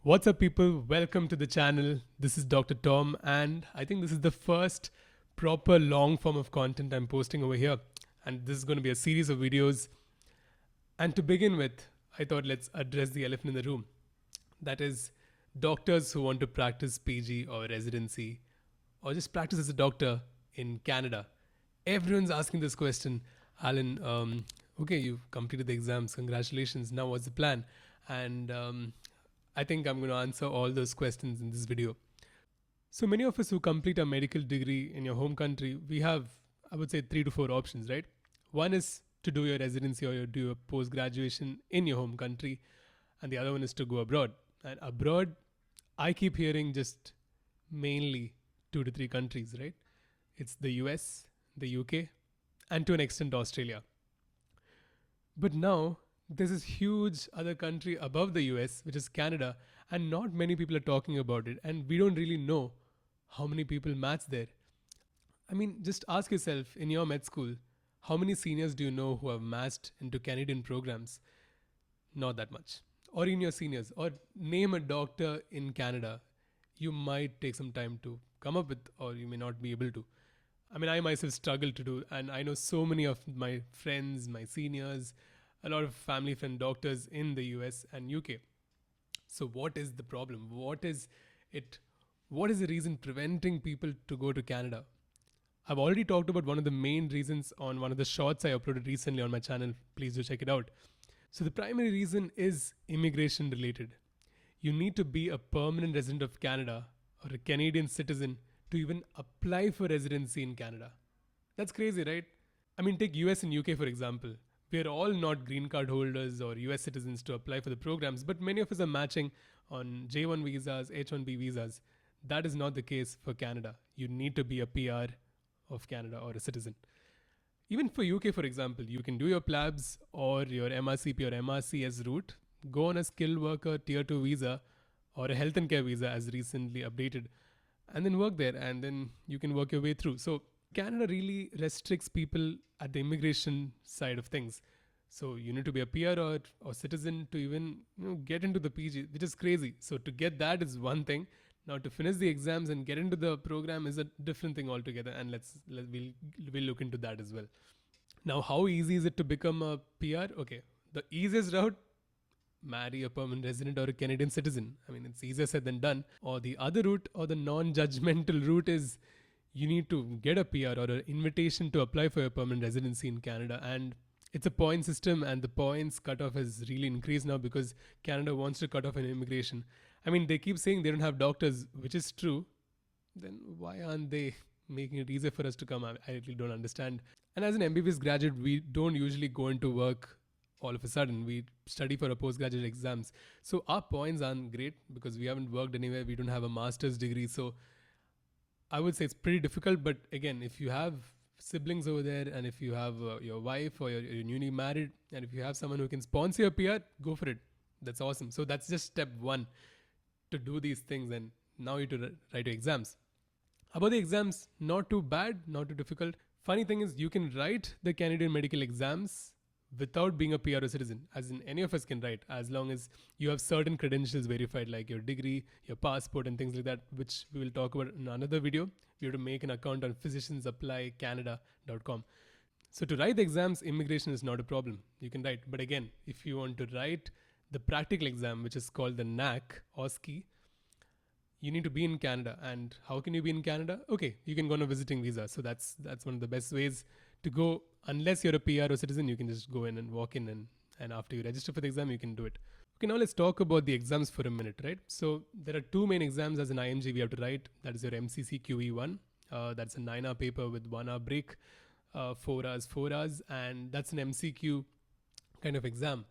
What's up, people? Welcome to the channel. This is Dr. Tom, and I think this is the first proper long form of content I'm posting over here. And this is going to be a series of videos. And to begin with, I thought let's address the elephant in the room. That is, doctors who want to practice PG or residency or just practice as a doctor in Canada. Everyone's asking this question. Alen, okay, you've completed the exams. Congratulations. Now what's the plan? And I think I'm going to answer all those questions in this video. So many of us who complete a medical degree in your home country, we have, I would say, 3 to 4 options, right? One is to do your residency or do your post-graduation in your home country. And the other one is to go abroad. And abroad, I keep hearing just mainly 2 to 3 countries, right? It's the US, the UK, and to an extent Australia. But now there's this huge other country above the US, which is Canada, and not many people are talking about it. And we don't really know how many people match there. I mean, just ask yourself in your med school, how many seniors do you know who have matched into Canadian programs? Not that much. Or in your seniors, or name a doctor in Canada. You might take some time to come up with, or you may not be able to. I mean, I myself struggle to do, and I know so many of my friends, my seniors, a lot of family friend doctors in the US and UK. So what is the problem? What is it? What is the reason preventing people to go to Canada? I've already talked about one of the main reasons on one of the shorts I uploaded recently on my channel. Please do check it out. So the primary reason is immigration related. You need to be a permanent resident of Canada or a Canadian citizen to even apply for residency in Canada. That's crazy, right? I mean, take US and UK for example. We are all not green card holders or US citizens to apply for the programs, but many of us are matching on J1 visas, H1B visas. That is not the case for Canada. You need to be a PR of Canada or a citizen. Even for UK, for example, you can do your PLABs or your MRCP or MRCS route, go on a skilled worker tier 2 visa or a health and care visa as recently updated, and then work there, and then you can work your way through. So Canada really restricts people at the immigration side of things. So you need to be a PR or citizen to even get into the PG, which is crazy. So to get that is one thing. Now to finish the exams and get into the program is a different thing altogether. And we'll look into that as well. Now, how easy is it to become a PR? Okay, the easiest route, marry a permanent resident or a Canadian citizen. I mean, it's easier said than done. Or the other route, or the non-judgmental route, is you need to get a PR or an invitation to apply for a permanent residency in Canada. And it's a point system, and the points cutoff has really increased now because Canada wants to cut off an immigration. I mean, they keep saying they don't have doctors, which is true. Then why aren't they making it easier for us to come? I really don't understand. And as an MBBS graduate, we don't usually go into work all of a sudden. We study for our postgraduate exams. So our points aren't great because we haven't worked anywhere. We don't have a master's degree. So I would say it's pretty difficult. But again, if you have siblings over there, and if you have your wife or you're newly married, and if you have someone who can sponsor your PR, go for it. That's awesome. So that's just step one to do these things. And now you to write your exams. About the exams, not too bad, not too difficult. Funny thing is, you can write the Canadian medical exams without being a PR or citizen, as in any of us can write, as long as you have certain credentials verified, like your degree, your passport, and things like that, which we will talk about in another video. You have to make an account on physiciansapplycanada.com. So to write the exams, immigration is not a problem. You can write. But again, if you want to write the practical exam, which is called the NAC-OSCE, you need to be in Canada. And how can you be in Canada? Okay, you can go on a visiting visa. So that's one of the best ways to go. Unless you're a PR or citizen, you can just go in and walk in, and after you register for the exam, you can do it. Okay, now let's talk about the exams for a minute, right? So there are 2 main exams as an IMG we have to write. That is your MCCQE1. That's a 9-hour paper with 1-hour break, 4 hours, and that's an MCQ kind of exam.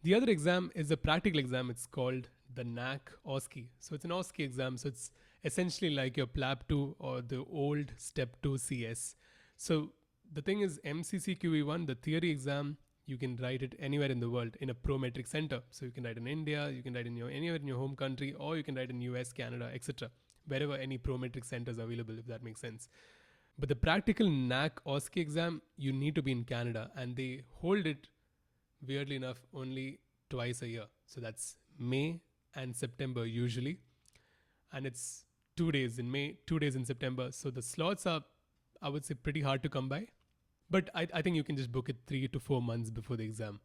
The other exam is a practical exam. It's called the NAC-OSCE. So it's an OSCE exam. So it's essentially like your PLAB 2 or the old Step 2 CS. So the thing is, MCCQE1, the theory exam, you can write it anywhere in the world in a pro-metric center. So you can write in India, you can write in anywhere in your home country, or you can write in US, Canada, etc. Wherever any pro-metric centers are available, if that makes sense. But the practical NAC-OSCE exam, you need to be in Canada, and they hold it, weirdly enough, only twice a year. So that's May and September usually. And it's 2 days in May, 2 days in September. So the slots are, I would say, pretty hard to come by. But I think you can just book it 3 to 4 months before the exam.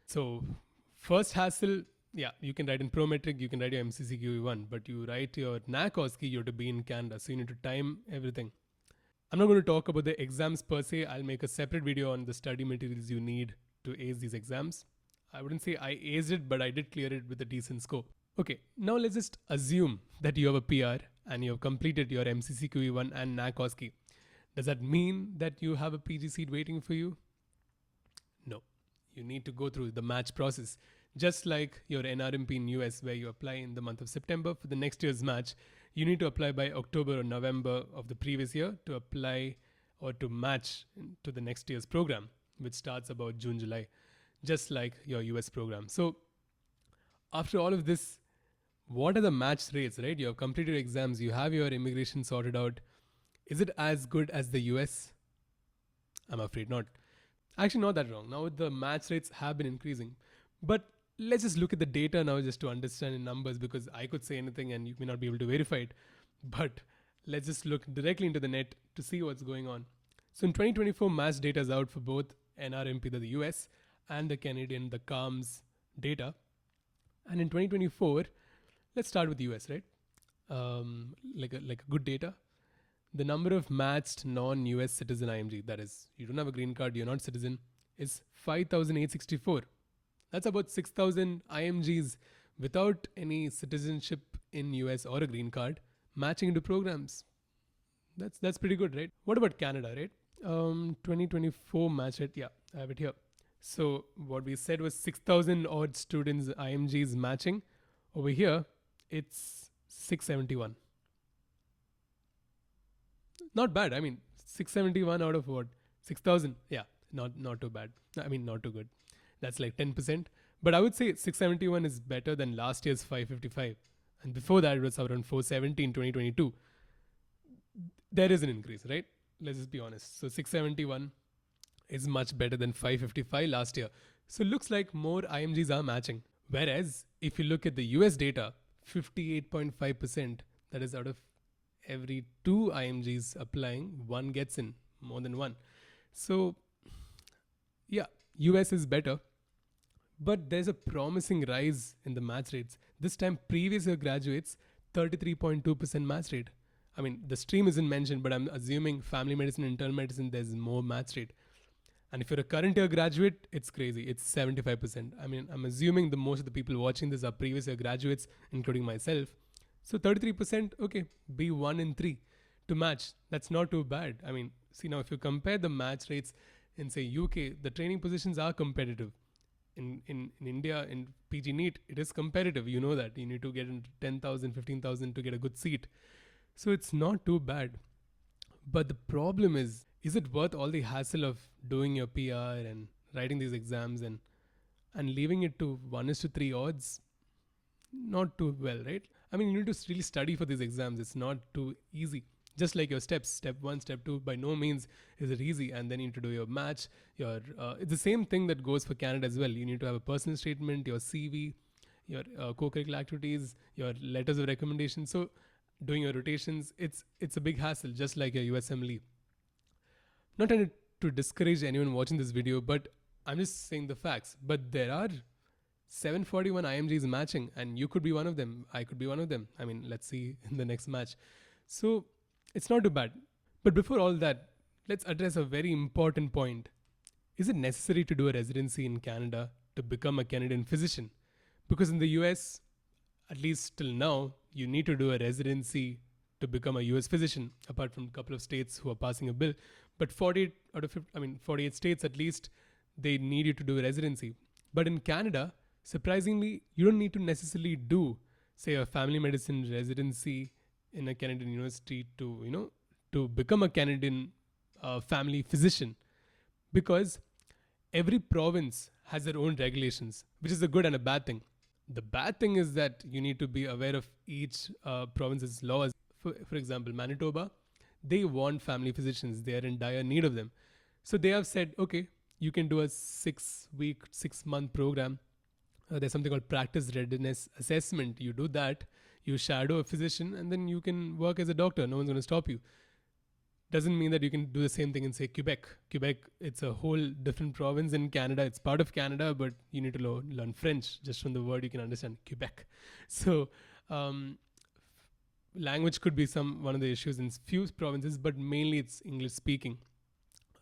So first hassle, yeah, you can write in Prometric, you can write your MCCQE1, but you write your NAC-OSCE, you have to be in Canada. So you need to time everything. I'm not going to talk about the exams per se. I'll make a separate video on the study materials you need to ace these exams. I wouldn't say I aced it, but I did clear it with a decent score. Okay, now let's just assume that you have a PR and you have completed your MCCQE1 and NAC-OSCE. Does that mean that you have a PG seat waiting for you? No. You need to go through the match process. Just like your NRMP in US, where you apply in the month of September for the next year's match, you need to apply by October or November of the previous year to apply or to match to the next year's program, which starts about June, July, just like your US program. So after all of this, what are the match rates, right? You have completed your exams, you have your immigration sorted out. Is it as good as the US? I'm afraid not. Actually, not that wrong. Now the match rates have been increasing. But let's just look at the data now just to understand in numbers, because I could say anything and you may not be able to verify it. But let's just look directly into the net to see what's going on. So in 2024, match data is out for both NRMP, the US, and the Canadian, the CAMS data. And in 2024, let's start with the US, right? Like a good data. The number of matched non-US citizen IMG, that is, you don't have a green card, you're not citizen, is 5,864. That's about 6,000 IMGs without any citizenship in US or a green card matching into programs. That's pretty good, right? What about Canada, right? 2024 match rate, yeah, I have it here. So what we said was 6,000 odd students IMGs matching. Over here, it's 671. Not bad. I mean, 671 out of what? 6,000. Yeah, not too bad. I mean, not too good. That's like 10%. But I would say 671 is better than last year's 555. And before that, it was around 470 in 2022. There is an increase, right? Let's just be honest. So 671 is much better than 555 last year. So it looks like more IMGs are matching. Whereas if you look at the US data, 58.5%, that is out of every 2 IMGs applying, 1 gets in, more than 1. So yeah, US is better, but there's a promising rise in the match rates. This time previous year graduates, 33.2% match rate. I mean, the stream isn't mentioned, but I'm assuming family medicine, internal medicine, there's more match rate. And if you're a current year graduate, it's crazy. It's 75%. I mean, I'm assuming the most of the people watching this are previous year graduates, including myself. So 33%, okay, be 1 in 3 to match. That's not too bad. I mean, see now if you compare the match rates in say UK, the training positions are competitive. In India, in PG NEET, it is competitive. You know that. You need to get into 10,000, 15,000 to get a good seat. So it's not too bad. But the problem is it worth all the hassle of doing your PR and writing these exams and leaving it to 1:3 odds? Not too well, right? I mean, you need to really study for these exams. It's not too easy. Just like your steps, step 1, step 2, by no means is it easy. And then you need to do your match. It's the same thing that goes for Canada as well. You need to have a personal statement, your CV, your co-curricular activities, your letters of recommendation. So doing your rotations, it's a big hassle, just like your USMLE. Not trying to discourage anyone watching this video, but I'm just saying the facts. But there are 741 IMGs matching, and you could be one of them. I could be one of them. I mean, let's see in the next match. So it's not too bad. But before all that, let's address a very important point. Is it necessary to do a residency in Canada to become a Canadian physician? Because in the US, at least till now, you need to do a residency to become a US physician, apart from a couple of states who are passing a bill. But 48 states at least, they need you to do a residency. But in Canada, surprisingly, you don't need to necessarily do, say, a family medicine residency in a Canadian university to become a Canadian family physician, because every province has their own regulations, which is a good and a bad thing. The bad thing is that you need to be aware of each province's laws. For example, Manitoba, they want family physicians. They are in dire need of them. So they have said, okay, you can do a 6-month program There's something called practice readiness assessment. You do that, you shadow a physician, and then you can work as a doctor. No one's going to stop you. Doesn't mean that you can do the same thing in, say, Quebec. Quebec, it's a whole different province in Canada. It's part of Canada, but you need to learn French. Just from the word, you can understand Quebec. So language could be one of the issues in few provinces, but mainly it's English speaking.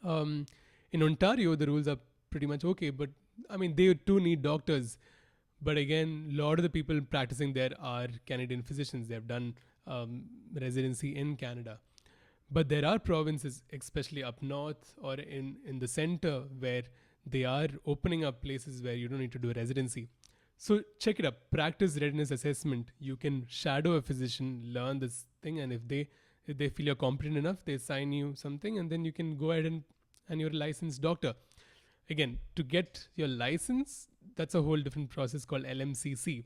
In Ontario, the rules are pretty much okay, but I mean, they too need doctors. But again, a lot of the people practicing there are Canadian physicians. They have done residency in Canada. But there are provinces, especially up north or in the center, where they are opening up places where you don't need to do a residency. So check it up. Practice readiness assessment. You can shadow a physician, learn this thing, and if they feel you're competent enough, they assign you something, and then you can go ahead and you're a licensed doctor. Again, to get your license, that's a whole different process called LMCC.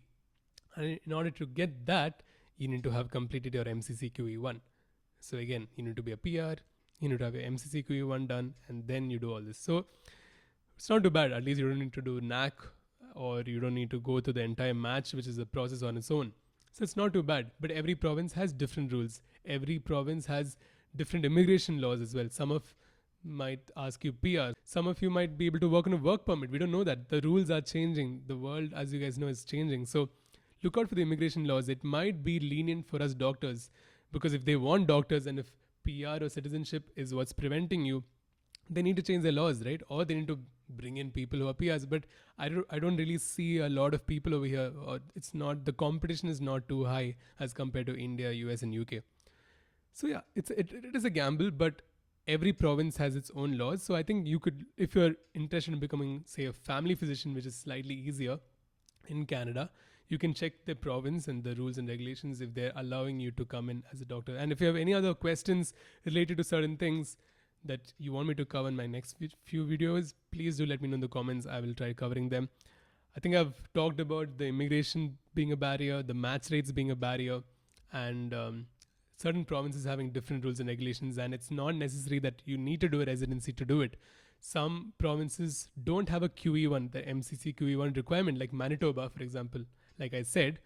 And in order to get that, you need to have completed your MCCQE1. So again, you need to be a PR, you need to have your MCCQE1 done, and then you do all this. So it's not too bad. At least you don't need to do NAC, or you don't need to go through the entire match, which is a process on its own. So it's not too bad. But every province has different rules. Every province has different immigration laws as well. Some of might ask you PR. Some of you might be able to work on a work permit. We don't know that. The rules are changing. The world, as you guys know, is changing. So look out for the immigration laws. It might be lenient for us doctors, because if they want doctors and if PR or citizenship is what's preventing you, they need to change their laws, right? Or they need to bring in people who are PRs. But I don't really see a lot of people over here. Or the competition is not too high as compared to India, US and UK. So yeah, it is a gamble, but every province has its own laws. So I think you could, if you're interested in becoming, say, a family physician, which is slightly easier in Canada, you can check the province and the rules and regulations if they're allowing you to come in as a doctor. And if you have any other questions related to certain things that you want me to cover in my next few videos, please do let me know in the comments. I will try covering them. I think I've talked about the immigration being a barrier, the match rates being a barrier, and certain provinces having different rules and regulations. And it's not necessary that you need to do a residency to do it. Some provinces don't have a QE1, the MCCQE1 requirement, like Manitoba, for example. Like I said,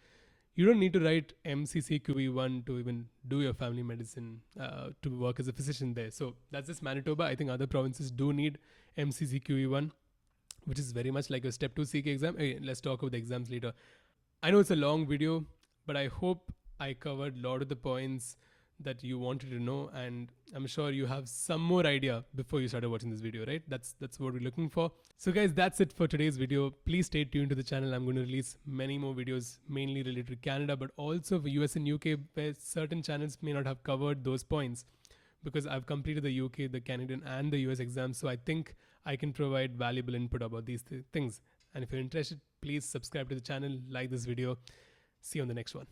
you don't need to write MCCQE1 to even do your family medicine, to work as a physician there. So that's just Manitoba. I think other provinces do need MCCQE1, which is very much like your Step 2 CK exam. Okay, let's talk about the exams later. I know it's a long video, but I hope I covered a lot of the points that you wanted to know, and I'm sure you have some more idea before you started watching this video, right? That's what we're looking for. So guys, that's it for today's video. Please stay tuned to the channel. I'm going to release many more videos, mainly related to Canada, but also for US and UK, where certain channels may not have covered those points, because I've completed the UK, the Canadian and the US exams. So I think I can provide valuable input about these things. And if you're interested, please subscribe to the channel, like this video. See you on the next one.